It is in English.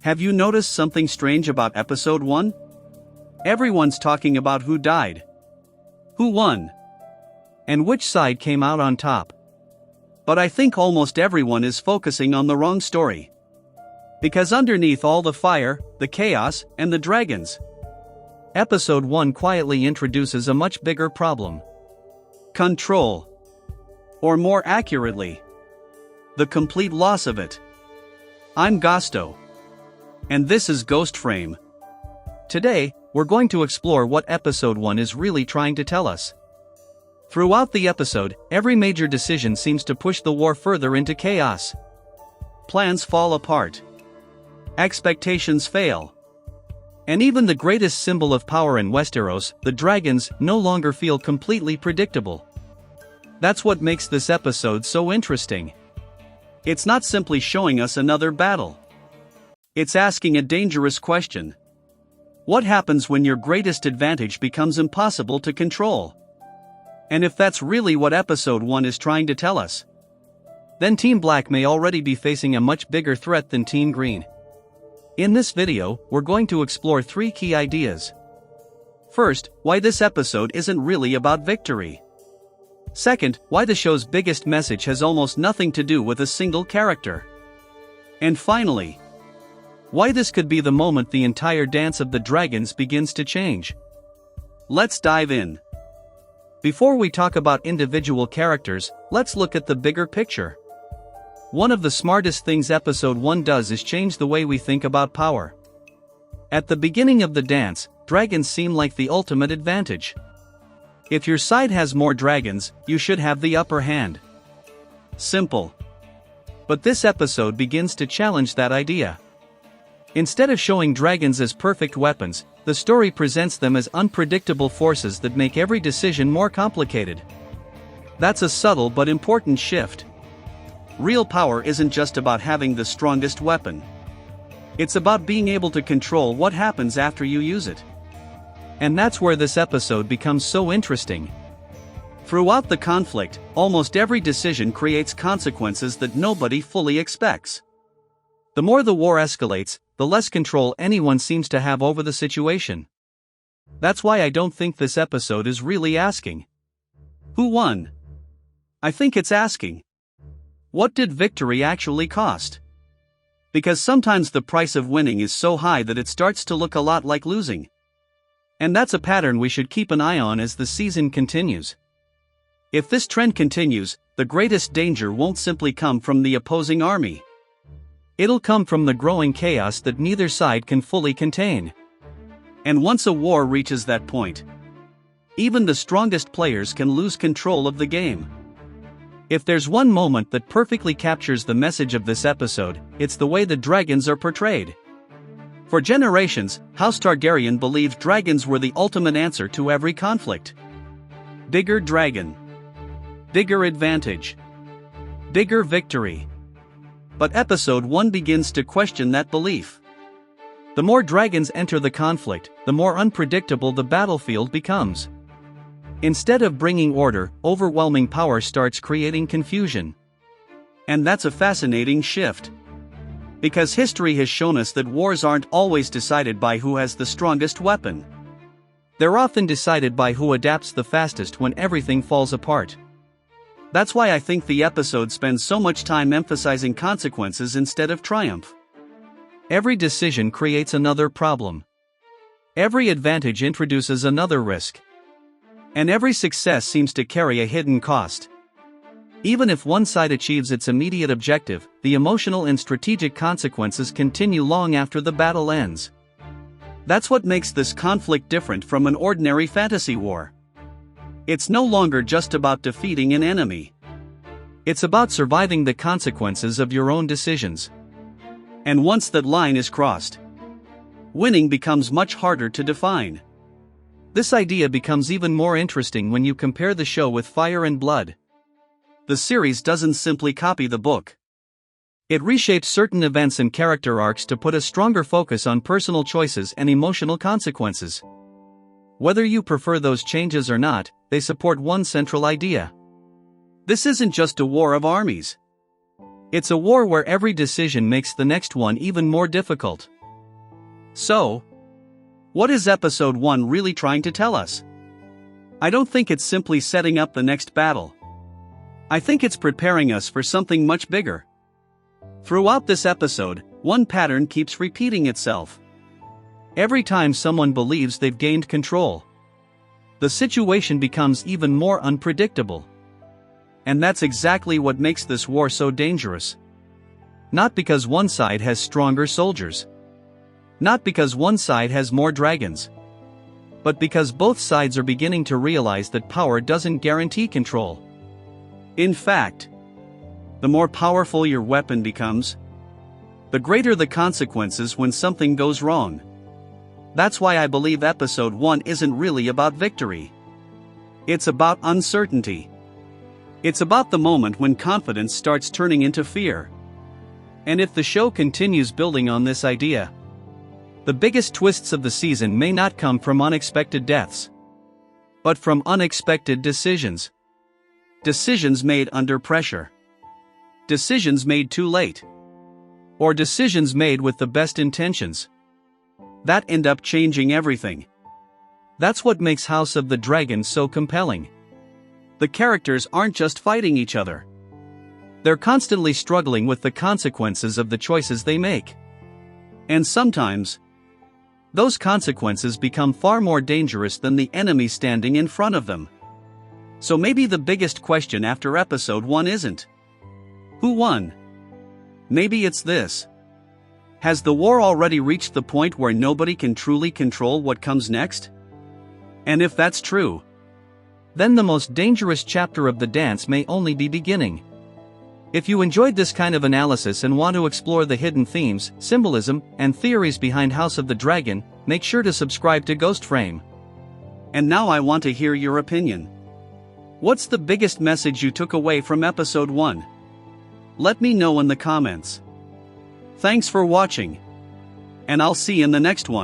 Have you noticed something strange about episode 1? Everyone's talking about who died, who won, and which side came out on top. But I think almost everyone is focusing on the wrong story. Because underneath all the fire, the chaos, and the dragons, episode 1 quietly introduces a much bigger problem. Control. Or more accurately, the complete loss of it. I'm Gusto. And this is Ghost Frame. Today, we're going to explore what episode 1 is really trying to tell us. Throughout the episode, every major decision seems to push the war further into chaos. Plans fall apart. Expectations fail. And even the greatest symbol of power in Westeros, the dragons, no longer feel completely predictable. That's what makes this episode so interesting. It's not simply showing us another battle. It's asking a dangerous question. What happens when your greatest advantage becomes impossible to control? And if that's really what episode 1 is trying to tell us, then Team Black may already be facing a much bigger threat than Team Green. In this video, we're going to explore 3 key ideas. First, why this episode isn't really about victory. Second, why the show's biggest message has almost nothing to do with a single character. And finally, why this could be the moment the entire dance of the dragons begins to change. Let's dive in. Before we talk about individual characters, let's look at the bigger picture. One of the smartest things episode 1 does is change the way we think about power. At the beginning of the dance, dragons seem like the ultimate advantage. If your side has more dragons, you should have the upper hand. Simple. But this episode begins to challenge that idea. Instead of showing dragons as perfect weapons, the story presents them as unpredictable forces that make every decision more complicated. That's a subtle but important shift. Real power isn't just about having the strongest weapon. It's about being able to control what happens after you use it. And that's where this episode becomes so interesting. Throughout the conflict, almost every decision creates consequences that nobody fully expects. The more the war escalates, the less control anyone seems to have over the situation. That's why I don't think this episode is really asking, who won? I think it's asking, what did victory actually cost? Because sometimes the price of winning is so high that it starts to look a lot like losing. And that's a pattern we should keep an eye on as the season continues. If this trend continues, the greatest danger won't simply come from the opposing army. It'll come from the growing chaos that neither side can fully contain. And once a war reaches that point, even the strongest players can lose control of the game. If there's one moment that perfectly captures the message of this episode, it's the way the dragons are portrayed. For generations, House Targaryen believed dragons were the ultimate answer to every conflict. Bigger dragon. Bigger advantage. Bigger victory. But episode 1 begins to question that belief. The more dragons enter the conflict, the more unpredictable the battlefield becomes. Instead of bringing order, overwhelming power starts creating confusion. And that's a fascinating shift. Because history has shown us that wars aren't always decided by who has the strongest weapon. They're often decided by who adapts the fastest when everything falls apart. That's why I think the episode spends so much time emphasizing consequences instead of triumph. Every decision creates another problem. Every advantage introduces another risk. And every success seems to carry a hidden cost. Even if one side achieves its immediate objective, the emotional and strategic consequences continue long after the battle ends. That's what makes this conflict different from an ordinary fantasy war. It's no longer just about defeating an enemy. It's about surviving the consequences of your own decisions. And once that line is crossed, winning becomes much harder to define. This idea becomes even more interesting when you compare the show with Fire and Blood. The series doesn't simply copy the book. It reshaped certain events and character arcs to put a stronger focus on personal choices and emotional consequences. Whether you prefer those changes or not, they support one central idea. This isn't just a war of armies. It's a war where every decision makes the next one even more difficult. So, what is episode 1 really trying to tell us? I don't think it's simply setting up the next battle. I think it's preparing us for something much bigger. Throughout this episode, one pattern keeps repeating itself. Every time someone believes they've gained control, the situation becomes even more unpredictable. And that's exactly what makes this war so dangerous. Not because one side has stronger soldiers. Not because one side has more dragons. But because both sides are beginning to realize that power doesn't guarantee control. In fact, the more powerful your weapon becomes, the greater the consequences when something goes wrong. That's why I believe episode 1 isn't really about victory. It's about uncertainty. It's about the moment when confidence starts turning into fear. And if the show continues building on this idea, the biggest twists of the season may not come from unexpected deaths, but from unexpected decisions. Decisions made under pressure. Decisions made too late. Or decisions made with the best intentions that end up changing everything. That's what makes House of the Dragon so compelling. The characters aren't just fighting each other. They're constantly struggling with the consequences of the choices they make. And sometimes, those consequences become far more dangerous than the enemy standing in front of them. So maybe the biggest question after episode 1 isn't who won? Maybe it's this. Has the war already reached the point where nobody can truly control what comes next? And if that's true, then the most dangerous chapter of the dance may only be beginning. If you enjoyed this kind of analysis and want to explore the hidden themes, symbolism, and theories behind House of the Dragon, make sure to subscribe to Ghost Frame. And now I want to hear your opinion. What's the biggest message you took away from episode 1? Let me know in the comments. Thanks for watching. And I'll see you in the next one.